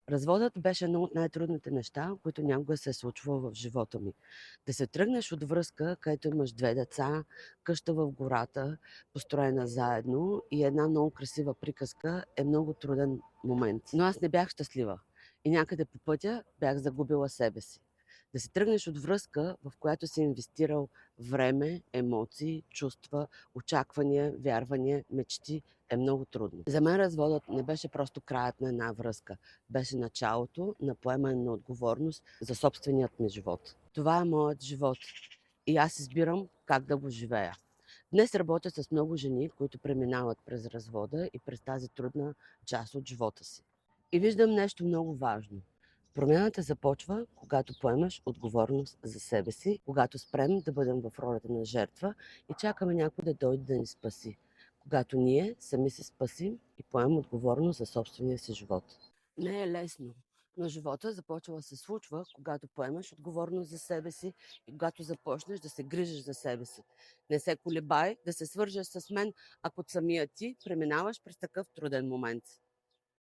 Разводът беше едно от най-трудните неща, които някога се е случвало в живота ми. Да се тръгнеш от връзка, където имаш 2 деца, къща в гората, построена заедно и една много красива приказка е много труден момент. Но аз не бях щастлива и някъде по пътя бях загубила себе си. Да се тръгнеш от връзка, в която си инвестирал време, емоции, чувства, очаквания, вярвания, мечти, е много трудно. За мен разводът не беше просто краят на една връзка. Беше началото на поемане на отговорност за собственият ми живот. Това е моят живот и аз избирам как да го живея. Днес работя с много жени, които преминават през развода и през тази трудна част от живота си. И виждам нещо много важно. Промяната започва, когато поемаш отговорност за себе си, когато спрем да бъдем в ролята на жертва и чакаме някой да дойде да ни спаси. Когато ние сами се спасим и поемем отговорност за собствения си живот. Не е лесно, но живота започва да се случва, когато поемаш отговорност за себе си и когато започнеш да се грижиш за себе си. Не се колебай да се свържеш с мен, ако самия ти преминаваш през такъв труден момент.